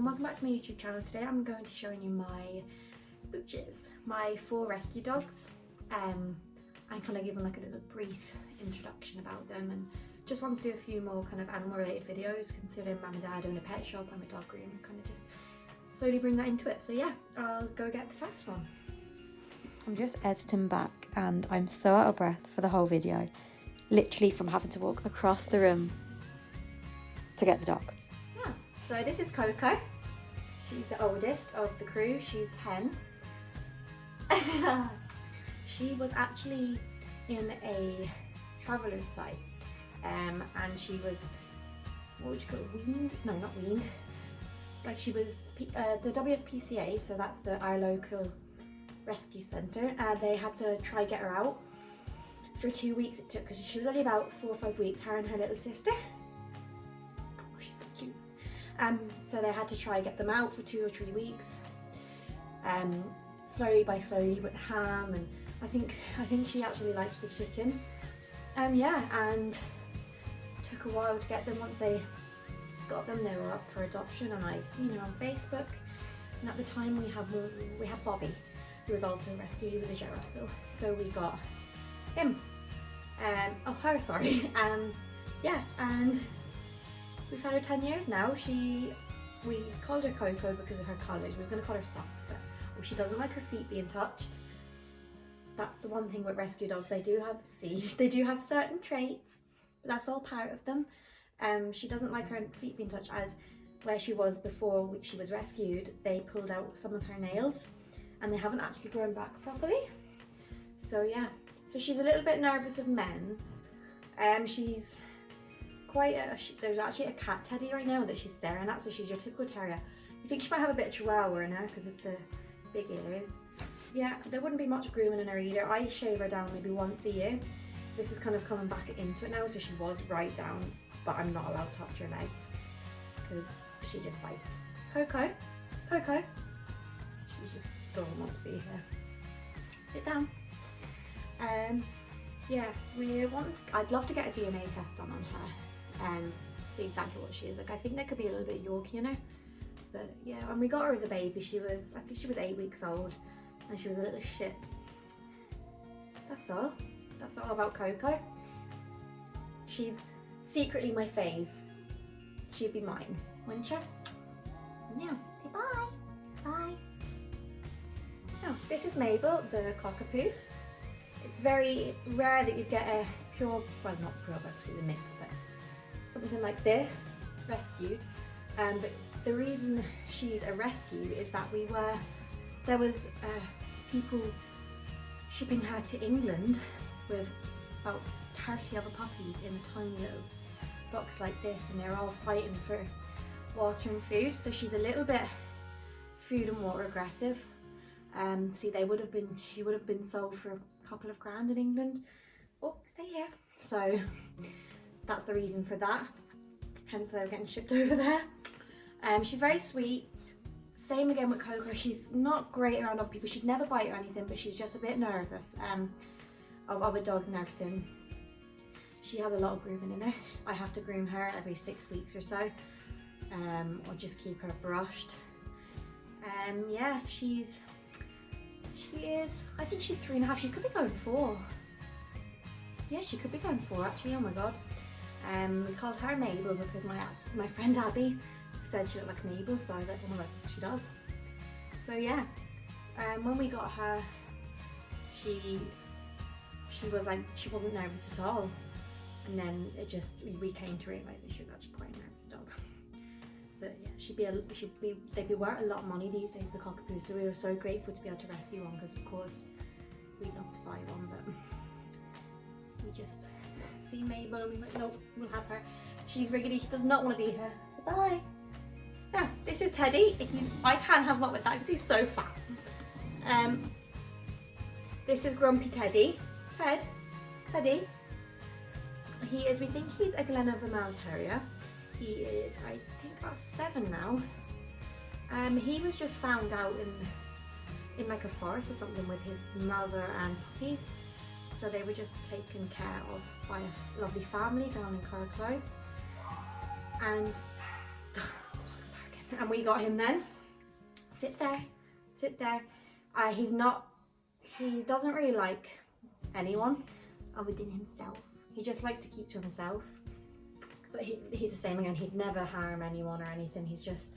everyone, welcome back to my YouTube channel. Today I'm going to be showing you my Booches, my 4 rescue dogs. I'm kind of giving like a little brief introduction about them, and just want to do a few more kind of animal related videos, considering Mum and Dad own a pet shop, I'm a dog groomer, kind of just slowly bring that into it. So yeah, I'll go get the first one. I'm just editing back and I'm so out of breath for the whole video, literally from having to walk across the room to get the dog. Yeah, so this is Coco. She's the oldest of the crew, she's 10. She was actually in a traveller's site and she was, what would you call it, weaned? No, not weaned. Like she was, the WSPCA, so that's our local rescue centre, they had to try get her out for 2 weeks it took, because she was only about 4 or 5 weeks, her and her little sister. Oh, she's so cute. So they had to try get them out for 2 or 3 weeks, slowly by slowly with ham, and I think she actually likes the chicken. Yeah, and took a while to get them. Once they got them, they were up for adoption, and I seen her on Facebook. And at the time we had Bobby, who was also a rescue. He was a Jack Russell, so we got him. Her, sorry. Yeah, and we've had her 10 years now. We called her Coco because of her colours. We were going to call her Socks, but she doesn't like her feet being touched. That's the one thing with rescue dogs. They do have certain traits, but that's all part of them. She doesn't like her feet being touched, as where she was before she was rescued, they pulled out some of her nails and they haven't actually grown back properly. So yeah, so she's a little bit nervous of men. She's quite there's actually a cat teddy right now that she's staring at, so she's your typical terrier. You think she might have a bit of chihuahua in her because of the big ears. Yeah, there wouldn't be much grooming in her either. I shave her down maybe once a year. This is kind of coming back into it now, so she was right down, but I'm not allowed to touch her legs because she just bites. Coco, she just doesn't want to be here. Sit down. Yeah, I'd love to get a DNA test done on her, see exactly what she is. Like, I think there could be a little bit of Yorkie in her, but yeah, when we got her as a baby, I think she was 8 weeks old, and she was a little shit. That's all about Coco. She's secretly my fave. She'd be mine, wouldn't she? Yeah, say bye. Bye. Oh, this is Mabel, the cockapoo. It's very rare that you'd get a pure, well, not pure, basically the mix, but something like this rescued. But the reason she's a rescue is that there was people shipping her to England with about 30 other puppies in a tiny little box like this, and they're all fighting for water and food. So she's a little bit food and water aggressive. See, she would have been sold for a couple of grand in England. Oh, stay here. So that's the reason for that. Hence why they're getting shipped over there. She's very sweet. Same again with Coco. She's not great around other people. She'd never bite or anything, but she's just a bit nervous of other dogs and everything. She has a lot of grooming in her. I have to groom her every 6 weeks or so, or just keep her brushed. Yeah, she is, I think she's 3.5. She could be going 4. Yeah, she could be going 4 actually, oh my god. We called her Mabel because my friend Abby said she looked like Mabel, so I was like, oh my god, she does. So yeah, when we got her, she wasn't nervous at all. And then we came to realise that she was actually quite a nervous dog. But yeah, they'd be worth a lot of money these days, the cockapoo, so we were so grateful to be able to rescue one, because of course we'd love to buy one, but we just see Mabel and we went, nope, we'll have her. She's riggedy, she does not want to be here, so bye. Now, this is Teddy. I can't have one with that because he's so fat. This is Grumpy Teddy. Teddy. We think he's a Glenavamale Terrier. He is, I think, about 7 now. He was just found out in like a forest or something with his mother and puppies. So they were just taken care of by a lovely family down in Coco. And and we got him then. Sit there, sit there. He doesn't really like anyone other than himself. He just likes to keep to himself. But he's the same again. He'd never harm anyone or anything. He's just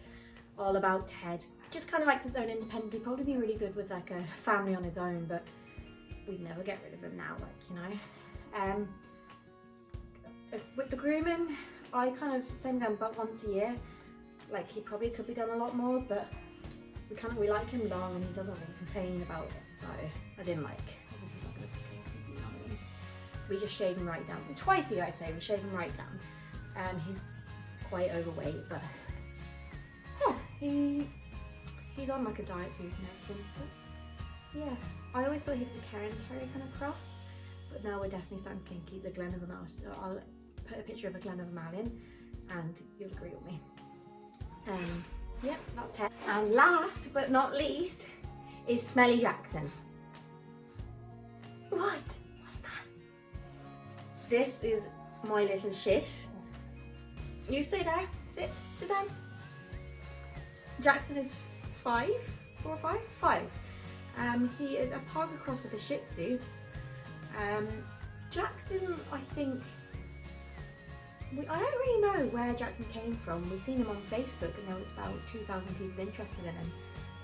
all about Ted. Just kind of likes his own independence. He'd probably be really good with like a family on his own, but we'd never get rid of him now, like, you know. With the grooming, I kind of, same again, but once a year. Like, he probably could be done a lot more, but we like him long and he doesn't really complain about it. So, as in, like, obviously he's not going to complain, you know what I mean? So we just shave him right down. Twice a year, I'd say, we shave him right down. He's quite overweight, but yeah, he's on like a diet food and everything. But yeah, I always thought he was a Cairn Terrier kind of cross, but now we're definitely starting to think he's a Glen of a Mouse. So I'll put a picture of a Glen of a Mal in, and you'll agree with me. Yeah, so that's Ted. And last but not least is Smelly Jackson. What? What's that? This is my little shit. You stay there. Sit down. Jackson is 5, 4 or 5? 5. He is a pug cross with a Shih Tzu. Jackson, I think, I don't really know where Jackson came from. We've seen him on Facebook and there was about 2,000 people interested in him.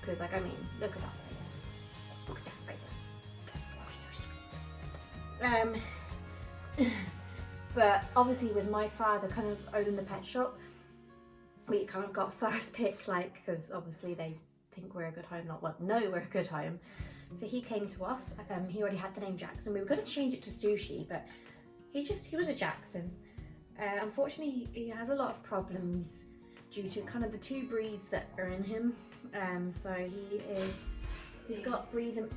Because, like, I mean, look at that face. Look at that face. Oh, he's so sweet. But obviously with my father kind of owning the pet shop, we kind of got first pick, like, because obviously they think we're a good home, not, well, no, we're a good home. So he came to us, he already had the name Jackson. We were going to change it to Sushi, but he was a Jackson. Unfortunately, he has a lot of problems due to kind of the 2 breeds that are in him. So he's got breathing,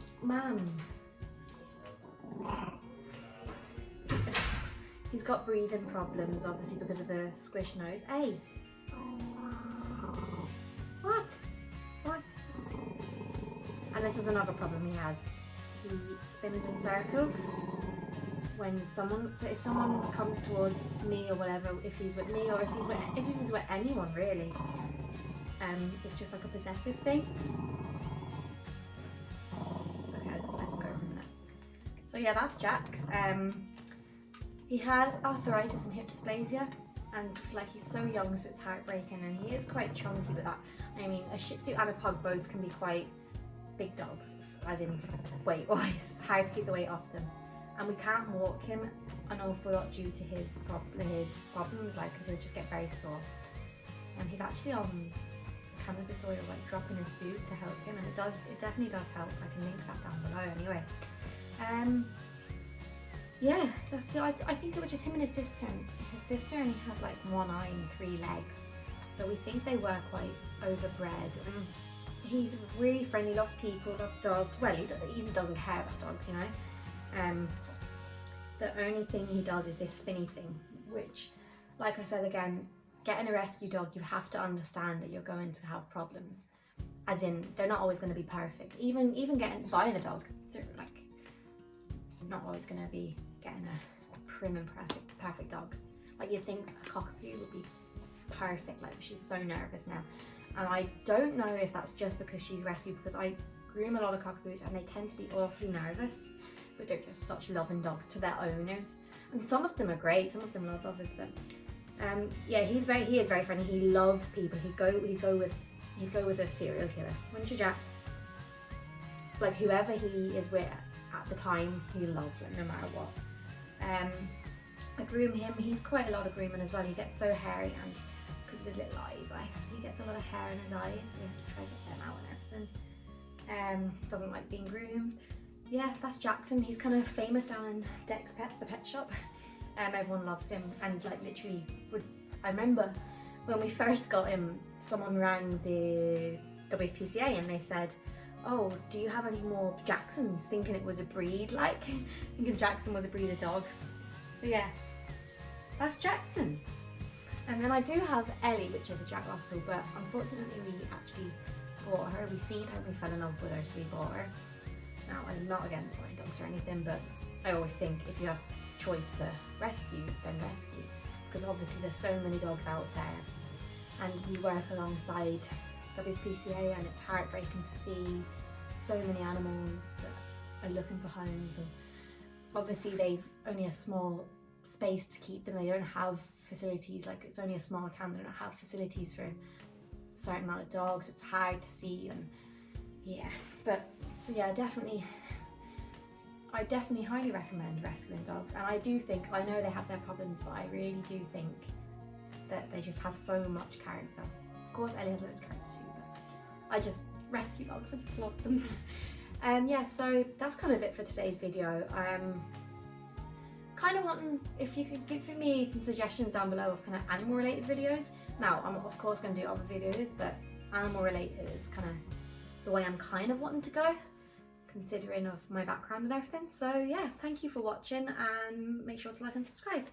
he's got breathing problems, obviously, because of the squish nose. Hey! What? What? And this is another problem he has. He spins in circles when if someone comes towards me or whatever, if he's with me or if he's with anyone really, it's just like a possessive thing. Okay, I just let him go for a minute. So yeah, that's Jax. He has arthritis and hip dysplasia, and like he's so young, so it's heartbreaking, and he is quite chunky with that. I mean, a Shih Tzu and a pug both can be quite big dogs, as in weight-wise. It's hard to keep the weight off them, and we can't walk him an awful lot due to his problems, like, because he'll just get very sore. And he's actually on cannabis oil, like dropping his food to help him, and it definitely does help. I can link that down below anyway. Yeah, so I think it was just him and his sister, and he had like 1 eye and 3 legs. So we think they were quite overbred. He's really friendly, loves people, loves dogs. Well, he even doesn't care about dogs, you know. The only thing he does is this spinny thing, which, like I said again, getting a rescue dog, you have to understand that you're going to have problems. As in, they're not always going to be perfect. Even buying a dog, they're like not always going to be getting a prim and perfect dog. Like, you'd think a cockapoo would be perfect, like, she's so nervous now. And I don't know if that's just because she's rescued, because I groom a lot of cockapoos and they tend to be awfully nervous, but they're just such loving dogs to their owners. And some of them are great, some of them love others, but yeah, he is very friendly. He loves people. He'd go with a serial killer. Wouldn't you, Jax? Like, whoever he is with at the time, he loves him no matter what. I groom him. He's quite a lot of grooming as well. He gets so hairy, and because of his little eyes, he gets a lot of hair in his eyes, so we have to try to get them out and everything. Doesn't like being groomed. Yeah, that's Jackson. He's kind of famous down in Dex Pets, the pet shop. Everyone loves him, and like literally, I remember when we first got him, someone rang the WSPCA and they said, "Oh, do you have any more Jacksons?" Thinking it was a breed, like thinking Jackson was a breed of dog. So yeah, that's Jackson. And then I do have Ellie, which is a Jack Russell, but unfortunately we actually bought her. We seen her, we fell in love with her, so we bought her. Now, I'm not against buying dogs or anything, but I always think if you have choice to rescue, then rescue, because obviously there's so many dogs out there and we work alongside WSPCA, and it's heartbreaking to see so many animals that are looking for homes, and obviously they've only a small space to keep them. They don't have facilities, like it's only a small town, they don't have facilities for a certain amount of dogs. It's hard to see, and yeah, but so yeah, I definitely highly recommend rescuing dogs. And I do think, I know they have their problems, but I really do think that they just have so much character. Of course Ellie has loads of character too, but I just rescue dogs, I just love them. Yeah, so that's kind of it for today's video. Kind of wanting, if you could give me some suggestions down below of kind of animal related videos. Now I'm of course going to do other videos, but animal related is kind of the way I'm kind of wanting to go, considering of my background and everything. So yeah, thank you for watching, and make sure to like and subscribe.